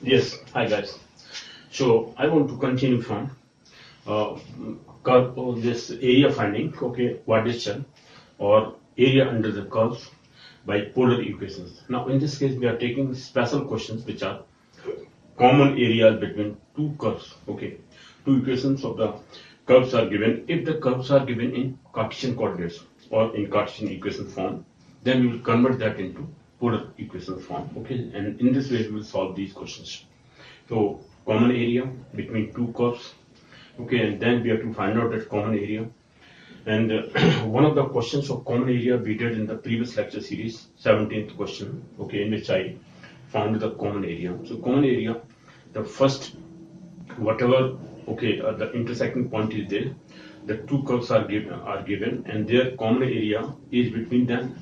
Yes, hi guys. So I want to continue from uh, this area finding, okay, quadrature or area under the curves by polar equations. Now in this case we are taking special questions which are common areas between two curves, okay. Two equations of the curves are given. If the curves are given in Cartesian coordinates or in Cartesian equation form, then we will convert that into polar equation form, okay, and in this way we will solve these questions. So common area between two curves, okay, and then we have to find out that common area. And one of the questions of common area we did in the previous lecture series, 17th question, okay, in which I found the common area. So common area, the first whatever, okay, the intersecting point is there, the two curves are given, and their common area is between them.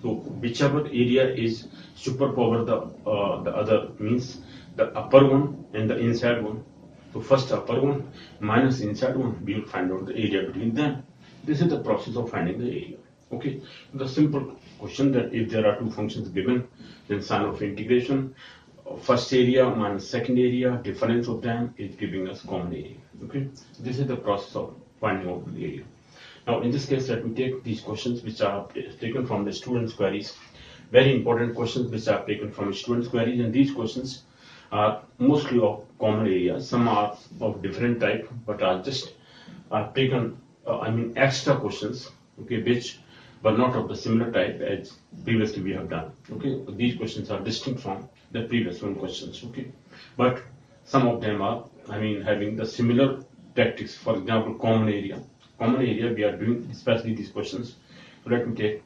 So whichever area is superpower the other, means the upper one and the inside one. So first upper one minus inside one, we will find out the area between them. This is the process of finding the area. Okay, the simple question that if there are two functions given, then sign of integration, first area minus second area, difference of them is giving us common area. Okay, this is the process of finding out the area. Now in this case, let me take these questions which are taken from the students' queries. Very important questions which are taken from students' queries, and these questions are mostly of common areas. Some are of different type, but are just taken, extra questions, okay, which but not of the similar type as previously we have done. Okay, these questions are distinct from the previous one questions. Okay, but some of them are, having the similar tactics. For example, common area. Common area we are doing especially these questions. So let me take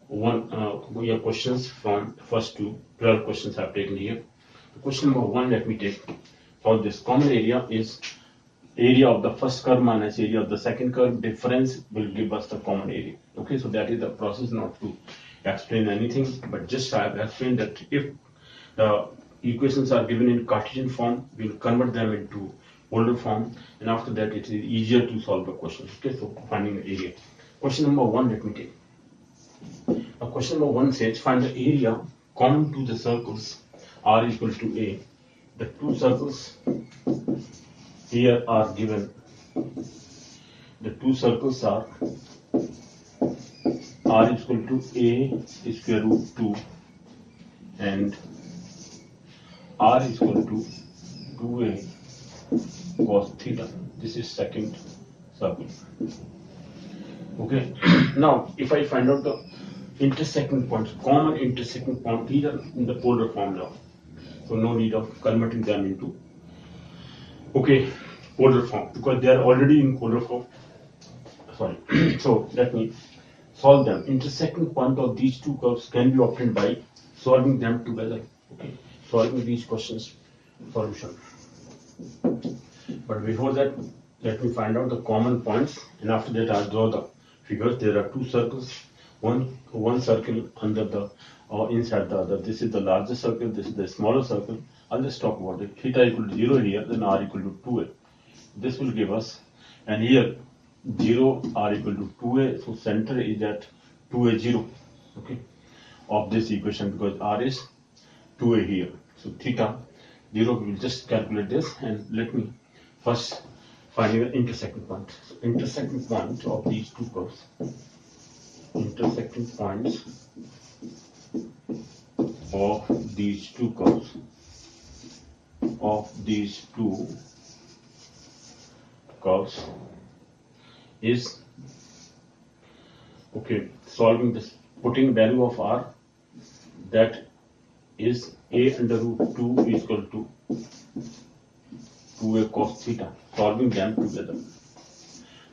we have questions from first to 12 questions I've taken here. Question number one, let me take for this common area is area of the first curve minus area of the second curve. Difference will give us the common area. Okay, so that is the process, not to explain anything, but just I have explained that if the equations are given in Cartesian form, we will convert them into polar form, and after that it is easier to solve the question. Okay, so finding the area. Question number one, let me take. Now question number one says find the area common to the circles R equal to A. The two circles here are given. The two circles are R is equal to A square root 2 and R is equal to 2A cos theta. This is second circle. Okay. Now, if I find out the intersecting points, common intersecting point, these are in the polar form now. So no need of converting them into polar form because they are already in polar form. Sorry. So let me solve them. Intersecting point of these two curves can be obtained by solving them together. Okay, solving these questions, solution. But before that, let me find out the common points, and after that I'll draw the figures. There are two circles, one circle under the or inside the other. This is the larger circle, this is the smaller circle. I'll just talk about it. Theta equal to 0 here, then R equal to 2A. This will give us, and here 0, R equal to 2A, so center is at 2A 0, okay, of this equation because R is 2A here. So theta 0, we will just calculate this, and let me first find the intersecting point. So intersecting point of these two curves, intersecting points of these two curves, is, okay, solving this, putting value of R, that is A under root 2 is equal to 2A cos theta, solving them together.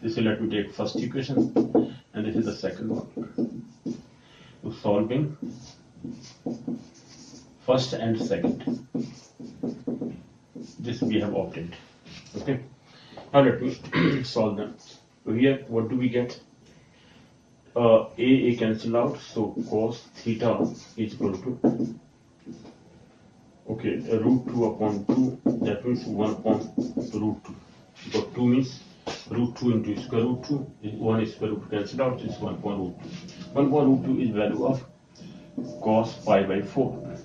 This will let me take first equation, and this is the second one. So solving first and second, this we have obtained. Okay, now let me solve them. So here, what do we get? A cancel out, so cos theta is equal to, okay, root 2 upon 2, that means 1 upon root 2. Because 2 means root 2 into square root 2, 1 is square root cancelled out, is 1 upon root 2. 1 upon root 2 is value of cos pi by 4.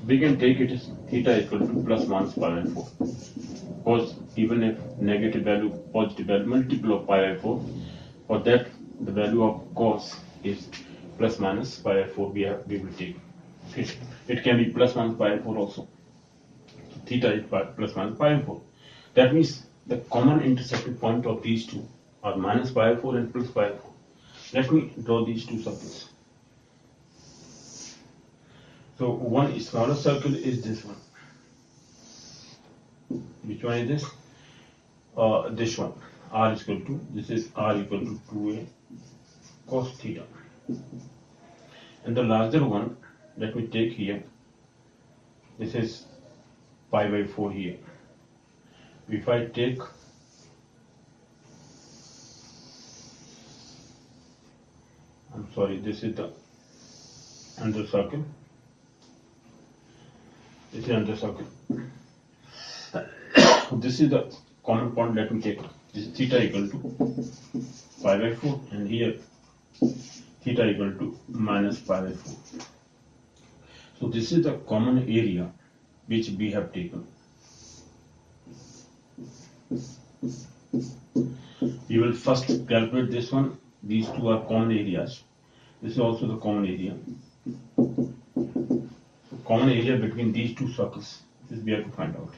We can take it as theta equal to plus minus pi by 4. Because even if negative value, positive value, multiple of pi by 4, for that the value of cos is plus minus pi by 4 we will take. Okay. It can be plus minus pi by 4 also. So theta is plus minus pi by 4. That means the common intersecting point of these two are minus pi by 4 and plus pi by 4. Let me draw these two circles. So one smaller circle is this one. Which one is this? This one. R is equal to, this is R equal to 2a cos theta. And the larger one, let me take here, this is pi by 4 here. If I take this is the under circle. This is under circle. This is the common point. Let me take this is theta equal to pi by 4, and here theta equal to minus pi by 4. So this is the common area which we have taken. We will first calculate this one. These two are common areas. This is also the common area. So common area between these two circles, this we have to find out.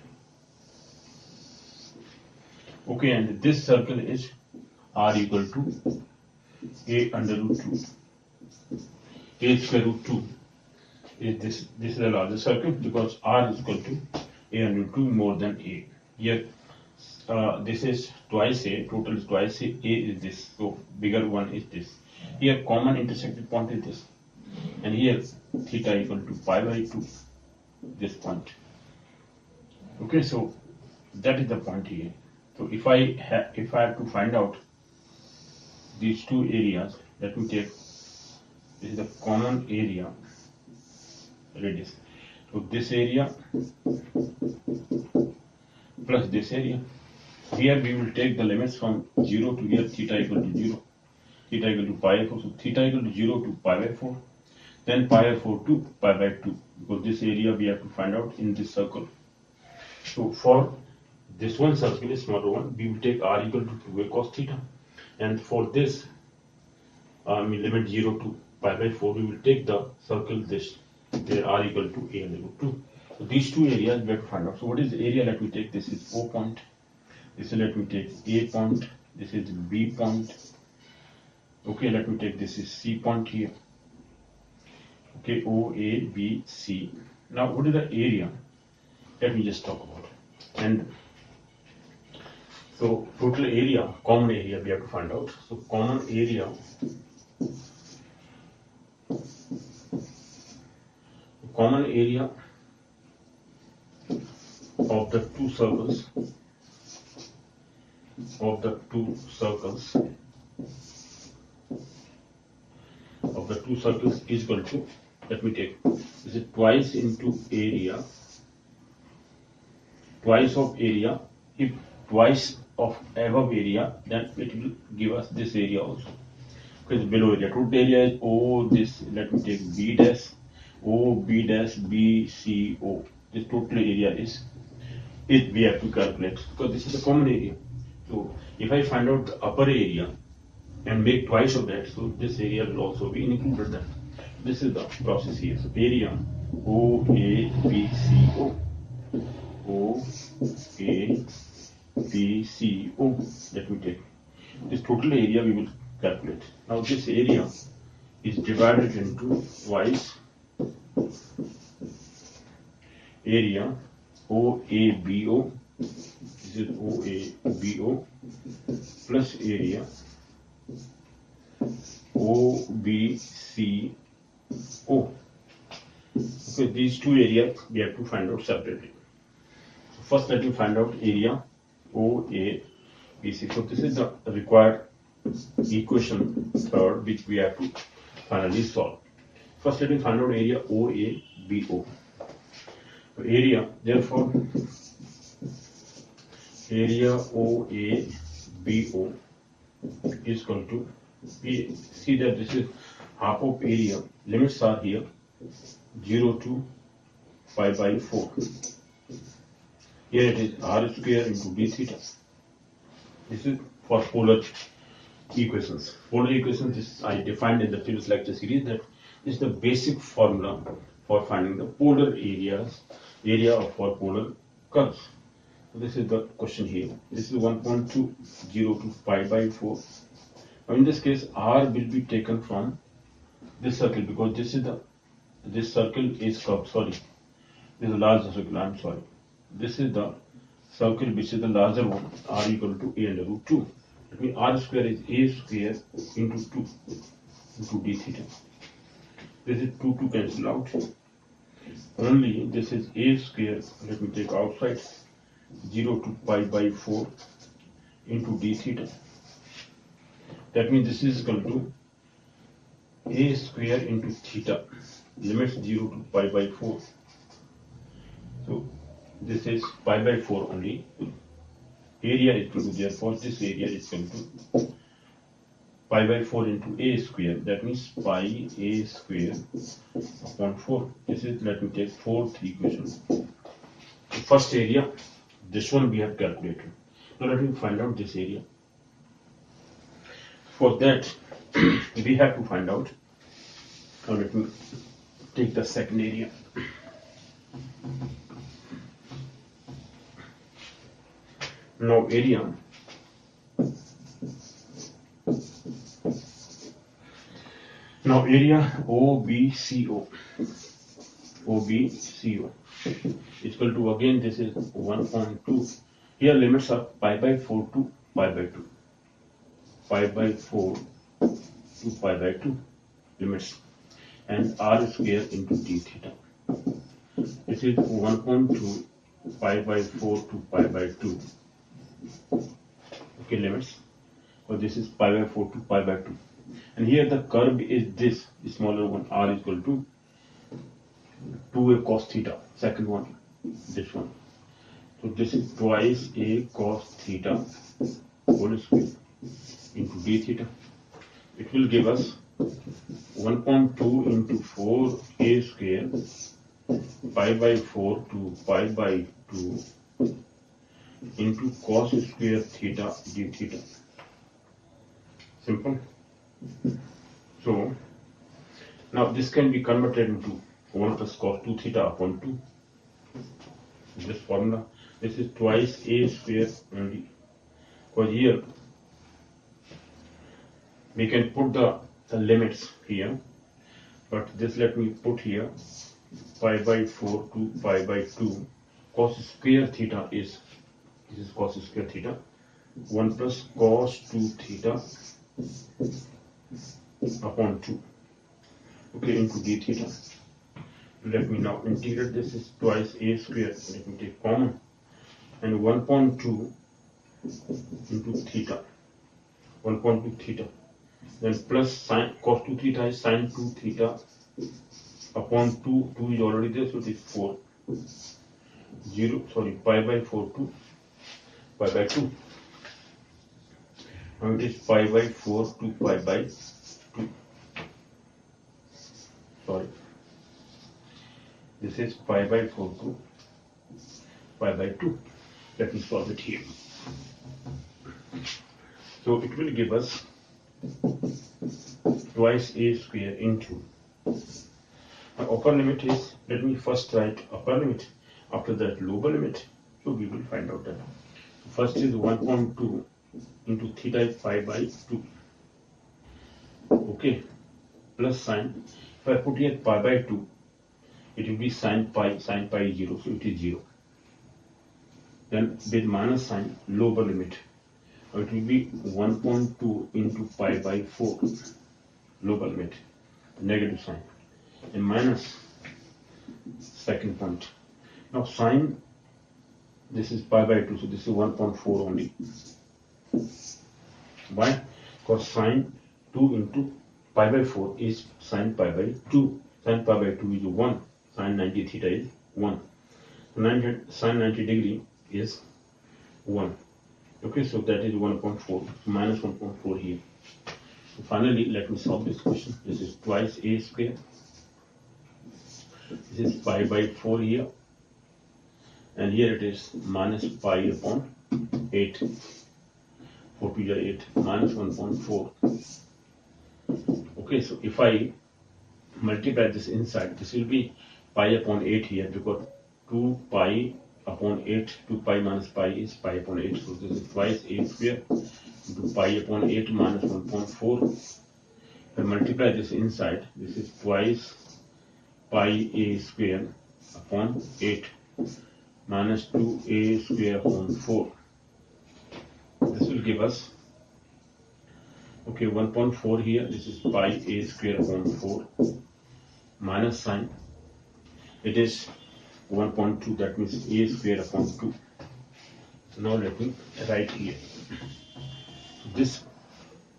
Okay, and this circle is R equal to a under root 2. A square root 2 is this. This is the larger circle because R is equal to a under root 2 more than a. Here this is twice a, total is twice a is this, so bigger one is this. Here common intersecting point is this, and here theta equal to pi by 2, this point. Okay, so that is the point here. So if I have to find out these two areas, let me take, this is the common area radius. So this area plus this area. Here we will take the limits from 0 to here, theta equal to 0, theta equal to pi by 4. So theta equal to 0 to pi by 4, then pi by 4 to pi by 2, because this area we have to find out in this circle. So for this one circle is smaller one, we will take R equal to 2a cos theta, and for this we limit 0 to pi by 4, we will take the circle this, where R equal to a under root 2. So these two areas we have to find out. So what is the area? Let me take, this is O point, this is, let me take A point, this is B point. Okay, let me take, this is C point here. Okay, O, A, B, C. Now what is the area? Let me just talk about it. And so total area, common area we have to find out. So common area of the two circles is equal to, let me take, this is twice into area, twice of area. If twice of above area, then it will give us this area also. Because below area, total area is O, this, let me take B dash, O, B dash, B, C, O. This total area is we have to calculate, because this is the common area. So if I find out the upper area and make twice of that, so this area will also be included then. This is the process here. So area O, A, B, C, O. O, A, B, C, O. Let me take this total area we will calculate. Now this area is divided into twice area O, A, B, O. This is O, A, B, O plus area O, B, C, O. Okay, these two areas we have to find out separately. So first let me find out area O, A, B, C. So this is the required equation third which we have to finally solve. First let me find out area O, A, B, O. So area, therefore area O, A, B, O is equal to, we see that this is half of area, limits are here 0 to pi by 4. Here it is r square into d theta. This is for polar equations. Polar equations, this I defined in the previous lecture series, that is the basic formula for finding the polar areas, area of for polar curves. So this is the question here. This is 1.20 to pi by 4. Now in this case, r will be taken from this circle, because this circle is curved. Sorry, this is a larger circle. I'm sorry. This is the circle which is the larger one. R equal to a under root 2. That means r square is a square into 2 into d theta. This is 2 to cancel out. Only this is a square. Let me take outside. 0 to pi by 4 into d theta. That means this is equal to a square into theta. Limits 0 to pi by 4. So this is pi by 4 only. Area is equal to, therefore this area is equal to pi by 4 into a square. That means pi a square upon 4. This is, let me take 4th equation. The first area, this one we have calculated. Now let me find out this area. For that, we have to find out. Now let me take the second area. Now area OBCO is equal to, again this is 1.2. Here limits are pi by 4 to pi by 2. Pi by 4 to pi by 2 limits, and r square into d theta. This is 1.2 pi by 4 to pi by 2. Okay, limits. So this is pi by 4 to pi by 2. And here the curve is this, the smaller one, r is equal to 2a cos theta. Second one, this one. So this is twice a cos theta whole square into d theta. It will give us 1.2 into 4a square pi by 4 to pi by 2 into cos square theta d theta. Simple. So now this can be converted into 1 plus cos 2 theta upon 2. This formula, this is twice a square only. Because here we can put the limits here, but this let me put here pi by 4 to pi by 2. Cos square theta is, this is cos square theta, 1 plus cos 2 theta upon 2. Okay, into d theta. Let me now integrate. This is twice a square. Let me take common. And 1.2 into theta. 1.2 theta. Then plus sine cos 2 theta is sine 2 theta upon 2. 2 is already there, so it is 4. 0, sorry, pi by 4 to pi by 2. Now it is pi by 4 to pi by 2. Sorry. This is pi by 4 to pi by 2. Let me solve it here. So it will give us twice a square into. Now upper limit is, let me first write upper limit, after that lower limit. So we will find out that. First is 1.2 into theta is pi by 2. Okay, plus sine. If I put here pi by 2, it will be sine pi is 0, so it is 0. Then with minus sign, lower limit, it will be 1.2 into pi by 4, lower limit, negative sign, and minus second point. Now sine, this is pi by 2, so this is 1.4 only. Why? Because sine 2 into pi by 4 is sine pi by 2. Sine pi by 2 is 1. Sine 90 theta is 1. Sine 90 degree is 1. Okay, so that is 1.4. Minus 1.4 here. So finally, let me solve this question. This is twice a square This is pi by 4 here, and here it is minus pi upon 8. 4 to the 8 minus 1.4. Okay, so if I multiply this inside, this will be pi upon 8 here, because 2 pi upon 8, 2 pi minus pi is pi upon 8. So this is twice a square into pi upon 8 minus 1.4. If I multiply this inside, this is twice pi a square upon 8 minus 2a square upon 4. This will give us, okay, 1.4 here. This is pi a square upon 4 minus sign. It is 1.2, that means a square upon 2. Now let me write here. This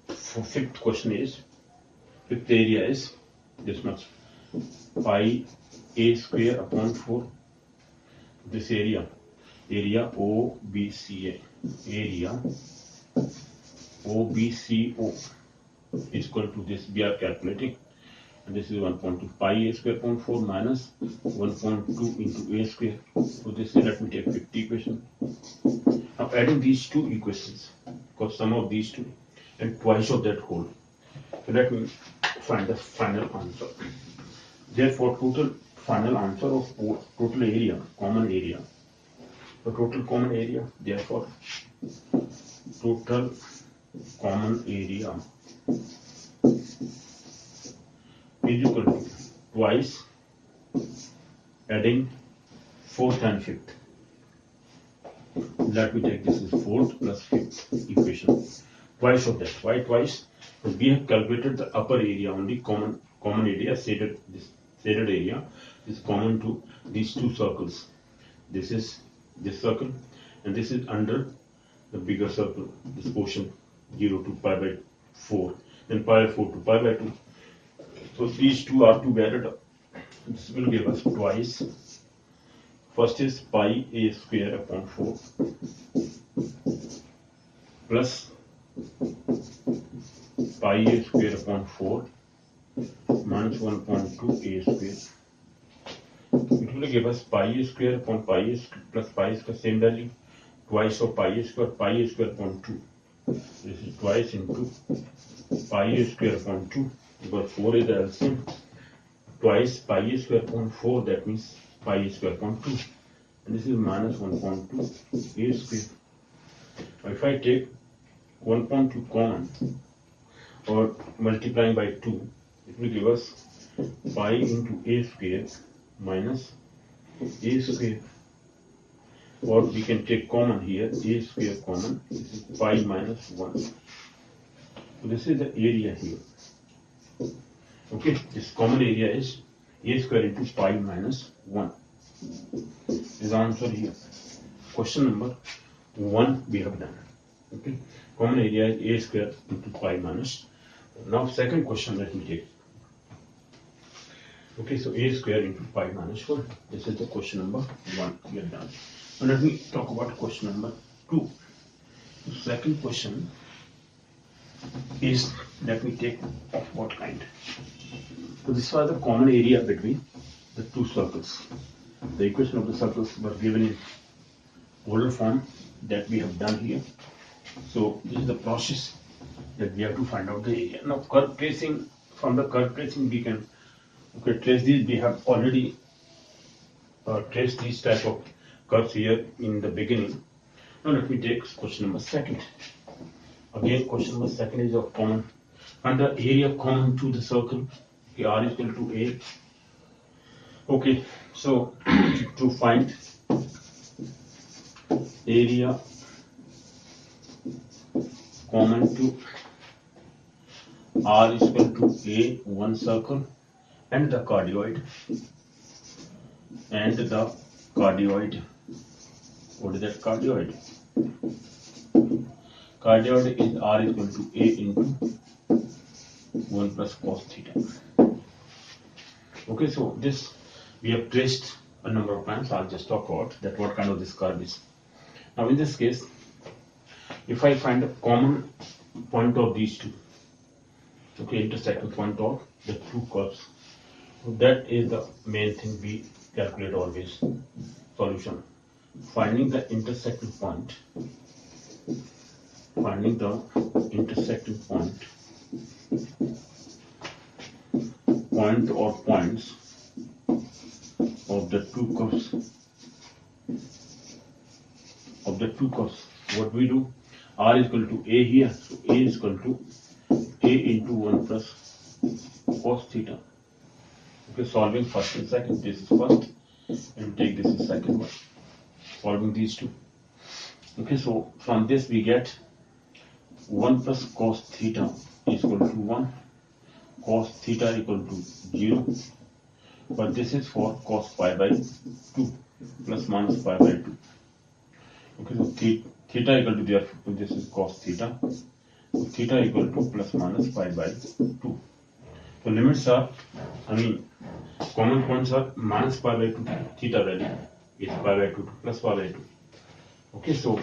fifth question is, fifth area is this much, pi a square upon 4. This area OBCA, area OBCO is equal to this, we are calculating, and this is 1.2 pi a square upon 4 minus 1.2 into a square. So this is, let me take 50 equation. Now adding these two equations, because sum of these two and twice of that whole, so let me find the final answer. Therefore total final answer of total area, common area, the total common area, therefore total common area is equal to twice adding fourth and fifth. Let me take this is fourth plus fifth equation, twice of that. Why twice? Because we have calculated the upper area only, common area, shaded, this shaded area is common to these two circles. This is this circle, and this is under the bigger circle, this portion 0 to pi by 4, then pi by 4 to pi by 2. So these two are to be added up. This will give us twice. First is pi a square upon 4 plus pi a square upon 4 minus 1.2 a square. It will give us pi a square upon pi a plus pi is the same value, twice of pi a square upon 2. This is twice into pi a square upon 2, because 4 is the LCM. Twice pi a square upon 4, that means pi a square upon 2. And this is minus 1.2 a square. Now if I take 1.2 common or multiplying by 2, it will give us pi into a square minus a square. Or we can take common here, a square common, this is pi minus 1. So this is the area here. Okay, this common area is a square into pi minus 1. This is the answer here. Question number 1 we have done. Okay, common area is a square into pi minus. Now second question let me take. Okay, so a square into pi minus 1. This is the question number 1 we have done. Now let me talk about question number 2. The second question is, let me take of what kind. So this was the common area between the two circles. The equation of the circles were given in polar form that we have done here. So this is the process that we have to find out the area. Now curve tracing, from the curve tracing we can trace these. We have already traced these type of curves here in the beginning. Now let me take question number 2. Again question number 2 is of common, and the area common to the circle, okay, r is equal to a. Okay, so to find area common to r is equal to a, one circle, and the cardioid, what is that cardioid? Cardioid is r is equal to a into 1 plus cos theta. Okay, so this we have traced a number of times. I'll just talk about that what kind of this curve is. Now in this case, if I find a common point of these two, okay, intersect with point of the two curves, So that is the main thing we calculate always. Solution. Finding the intersecting point. Finding the intersecting point or points of the two curves. What we do? R is equal to A here. So A is equal to A into 1 plus cos theta. Okay, solving first and second. This is first, and take this as second one. Solving these two. Okay, so from this we get 1 plus cos theta is equal to 1, cos theta equal to 0, but this is for cos pi by 2 plus minus pi by 2. Okay, so theta equal to, therefore this is cos theta, so theta equal to plus minus pi by 2. So limits are, common points are minus pi by 2, theta value is pi by 2 to plus pi by 2. Okay, so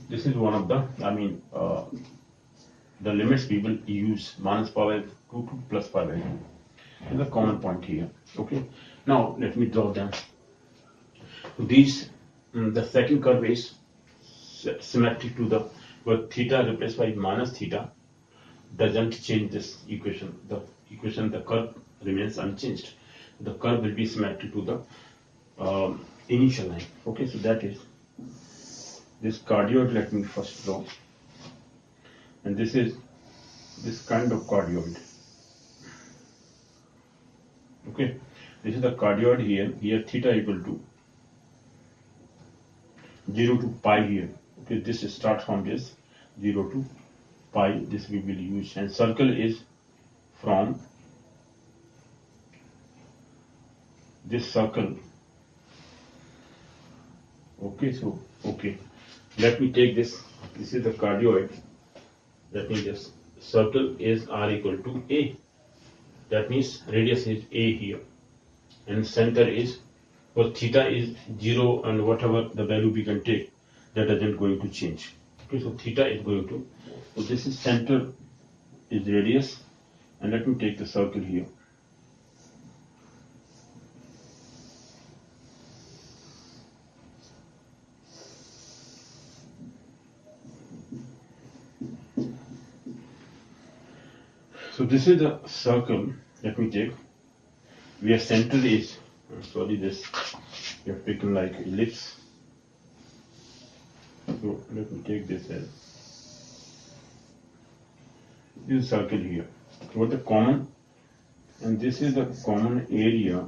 this is one of the, the limits we will use, minus pi by 2 to plus pi by 2. And the common point here. Okay, now let me draw them. These, the second curve is symmetric to the, where theta replaced by minus theta doesn't change this equation. The curve remains unchanged. The curve will be symmetric to the initial line. Okay, so that is this cardioid. Let me first draw, and this is this kind of cardioid. Okay, this is the cardioid here. Here theta equal to 0 to pi here. Okay, this starts from this 0 to pi. This we will use, and circle is from this circle. Okay, so let me take this. This is the cardioid. That means this circle is r equal to a. That means radius is a here, and center is, well, theta is 0, and whatever the value we can take, that isn't going to change. Okay, so theta is going to, so this is center is radius, and let me take the circle here. So this is the circle. Let me take, where center is, this we have taken like ellipse. So let me take this as this circle here. What the common, and this is the common area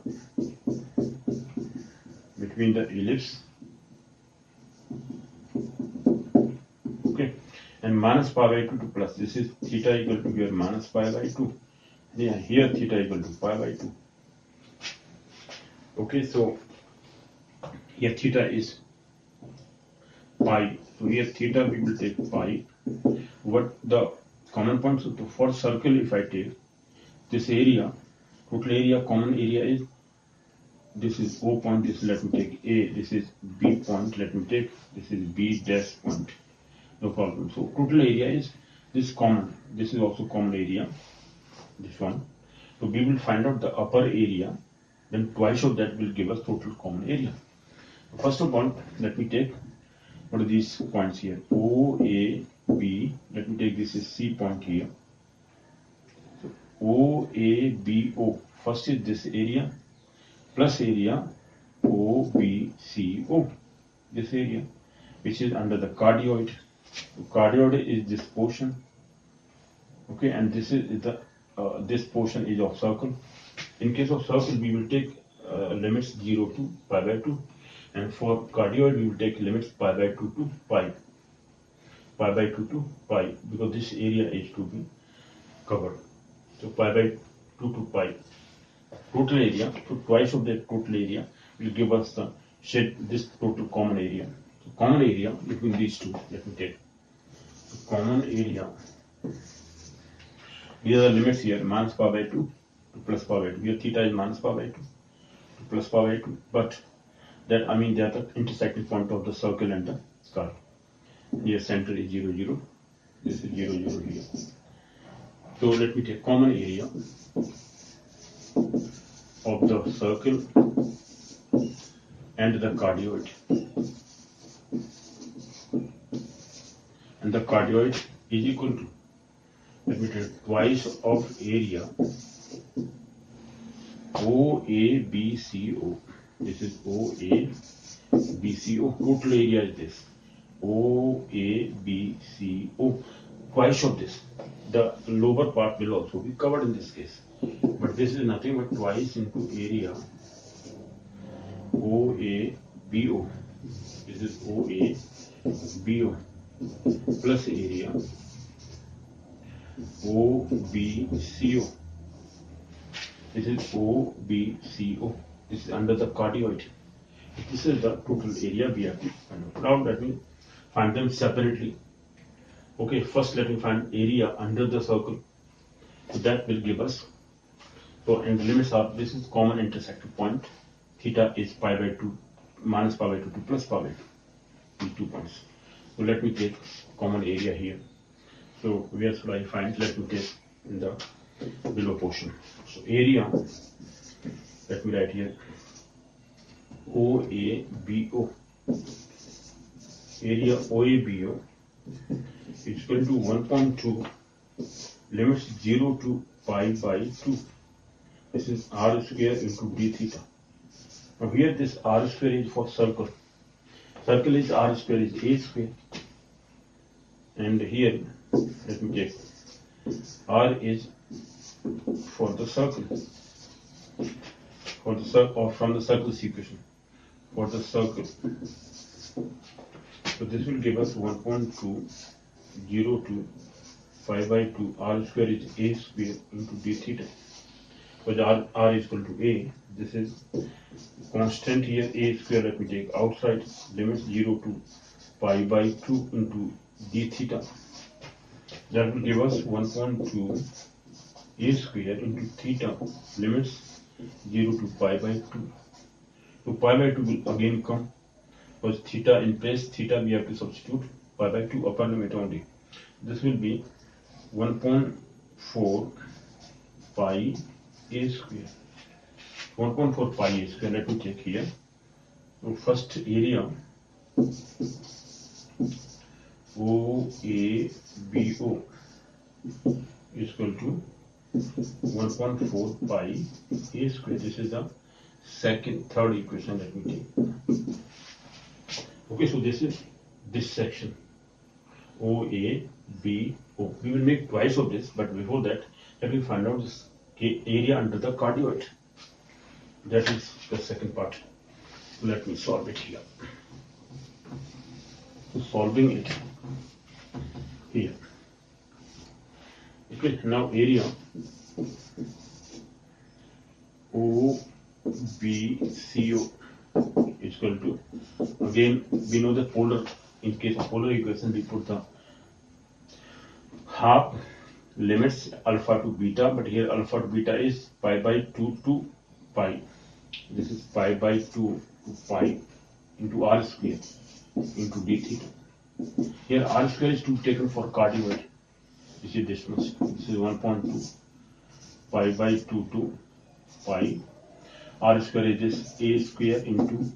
between the ellipse, okay, and minus pi by 2 to plus. This is theta equal to here minus pi by 2. Yeah, here theta equal to pi by 2. Okay, so here theta is pi. So here theta we will take pi. What the common points of the first circle, if I take this area, total area, common area is, this is O point, this let me take A, this is B point, let me take, this is B dash point. No problem. So total area is this common, this is also common area, this one. So we will find out the upper area, then twice of that will give us total common area. First of all, let me take, what are these points here? O, A, B. Let me take this is C point here. So O, A, B, O. First is this area plus area O, B, C, O. This area, which is under the cardioid. So cardioid is this portion. Okay, and this is the this portion is of circle. In case of circle, we will take limits 0 to pi by 2, and for cardioid we will take limits pi by 2 to pi by 2 to pi, because this area is to be covered. So pi by 2 to pi total area. So twice of the total area will give us the this total common area. So common area between these two, let me take common area. These are the limits here, minus pi by 2 to plus pi by 2. Here theta is minus pi by 2 to plus pi by 2, but that, they are the intersecting point of the circle and the curve. Here center is 0, 0. This is 0, 0 here. So let me take common area. of the circle and the cardioid. And the cardioid is equal to, let me take twice of area OABCO. This is OABCO. Total area is this. OABCO. Twice of this. The lower part will also be covered in this case. But this is nothing but twice into area OABO. This is OABO plus area OBCO. This is OBCO. This is under the cardioid. This is the total area we have to find out. Now let me find them separately. Okay, first let me find area under the circle. So that will give us, so and the limits are, this is common intersecting point. Theta is pi by 2, minus pi by 2 to plus pi by 2. These 2 points. So let me take common area here. So where should I find? Let me take in the below portion. So area, let me write here OABO. Area OABO is equal to 1.2, limits 0 to pi by 2. This is r square into d theta. Now here this r square is for circle. Circle is r square is a square. And here, let me check. R is for the circle. For the circle, or from the circle's equation. For the circle. So this will give us 1.2, 0 to pi by 2. R square is a square into d theta. Because r is equal to a. This is constant here, a square. Let me take outside, limits 0 to pi by 2 into d theta. That will give us 1.2 a square into theta, limits 0 to pi by 2. So pi by 2 will again come, because theta in place, theta we have to substitute pi by 2 upper limit only. This will be 1.4 pi a square. 1.4 pi a square, let me check here. So first area OABO is equal to 1.4 pi a square. This is the third equation. Let me take. Okay, so this is this section OABO. We will make twice of this, but before that, let me find out this area under the cardioid. That is the second part. Let me solve it here. So solving it here. Okay, now area OBCO is equal to, again we know the polar, in case of polar equation we put the half limits alpha to beta, but here alpha to beta is pi by 2 to pi. This is pi by 2 to pi into r square into d theta. Here r square is to be taken for cardioid. This is this much. This is 1.2 pi by 2 to pi. R square is this a square into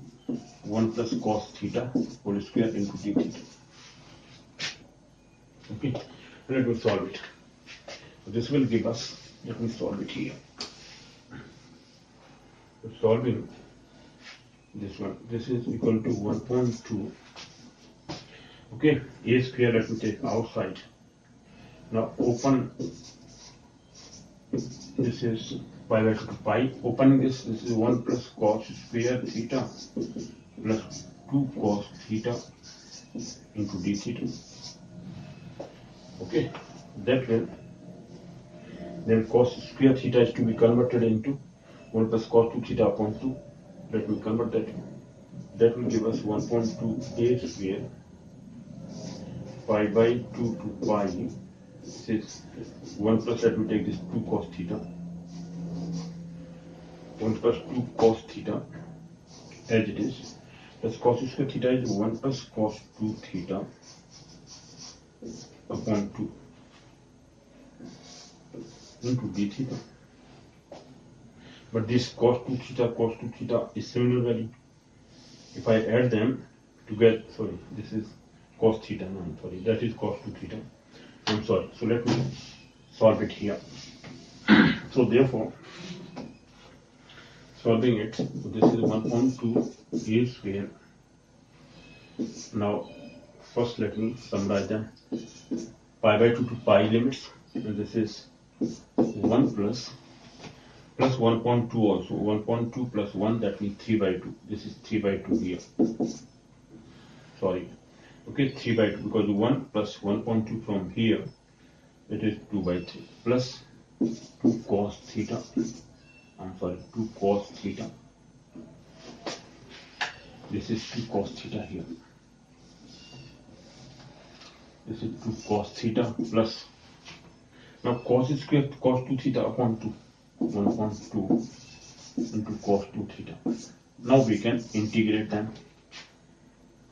1 plus cos theta whole square into d theta. Okay, let me solve it. So this will give us, let me solve it here. So solving this one, this is equal to 1.2. Okay, a square, let me take outside. Now open, this is pi by 2 to pi. Opening this is 1 plus cos square theta plus 2 cos theta into d theta. Okay, that will, then cos square theta is to be converted into 1 plus cos 2 theta upon 2. Let me convert that. That will give us 1.2 a square pi by 2 to pi. This is 1 plus, let me take this 2 cos theta. 1 plus 2 cos theta as it is. Plus cos square theta is 1 plus cos 2 theta upon 2 into d theta. But this cos 2 theta is similar value. If I add them together, sorry, this is cos theta, no, I'm sorry, that is cos 2 theta. I'm sorry. So let me solve it here. So therefore, solving it, so this is 1.2 a square. Now, first let me summarize them. Pi by 2 to pi limits, and this is 1 plus 1.2 also. 1.2 plus 1, that means 3 by 2. This is 3 by 2 here. Sorry. Okay, 3 by 2, because 1 plus 1.2 from here, it is 2 by 3, plus 2 cos theta. I'm sorry, 2 cos theta. This is 2 cos theta here. This is 2 cos theta plus, now cos square, cos 2 theta upon 2, 1.2 into cos 2 theta. Now we can integrate them,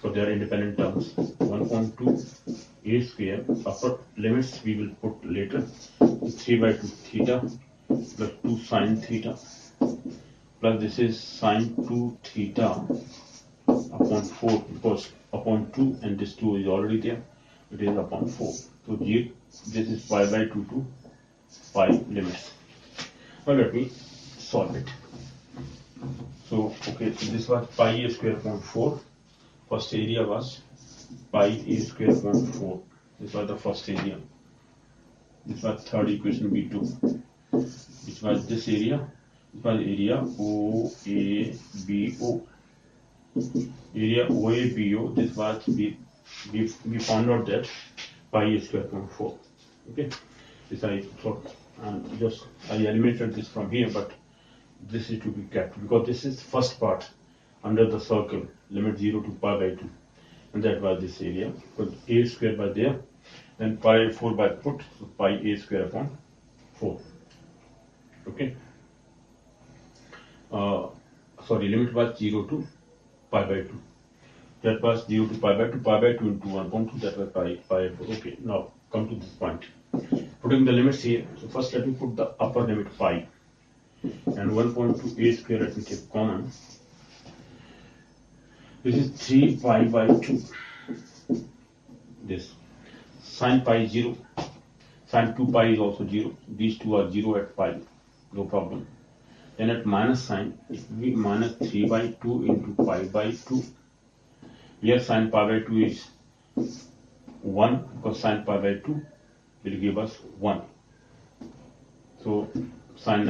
so they are independent terms. 1.2 a square, upper limits we will put later, 3 by 2 theta plus 2 sine theta, plus this is sine 2 theta upon 4, because upon 2 and this 2 is already there, it is upon 4. So this is pi by 2 to pi limits. Now let me solve it. So okay, so this was pi a square upon 4. First area was pi a square upon 4. This was the first area. This was third equation B2. Which was this area? It was area OABO. Area OABO. This was we found out that pi a square upon 4. Okay. This I thought, and just I eliminated this from here, but this is to be kept because this is first part under the circle, limit 0 to pi by 2, and that was this area. Because a square by there, then pi 4 by put, so pi a square upon 4. Okay. Sorry, limit was 0 to pi by 2. That was 0 to pi by 2 into 1.2, that was pi 4. Okay, now come to this point. Putting the limits here, so first let me put the upper limit pi, and 1.2 a square let me take common. This is 3 pi by 2. This sine pi is 0. Sine 2 pi is also 0. These two are 0 at pi. No problem. Then at minus sign, it will be minus 3 by 2 into pi by 2. Here sine pi by 2 is 1, because sine pi by 2 will give us 1. So sine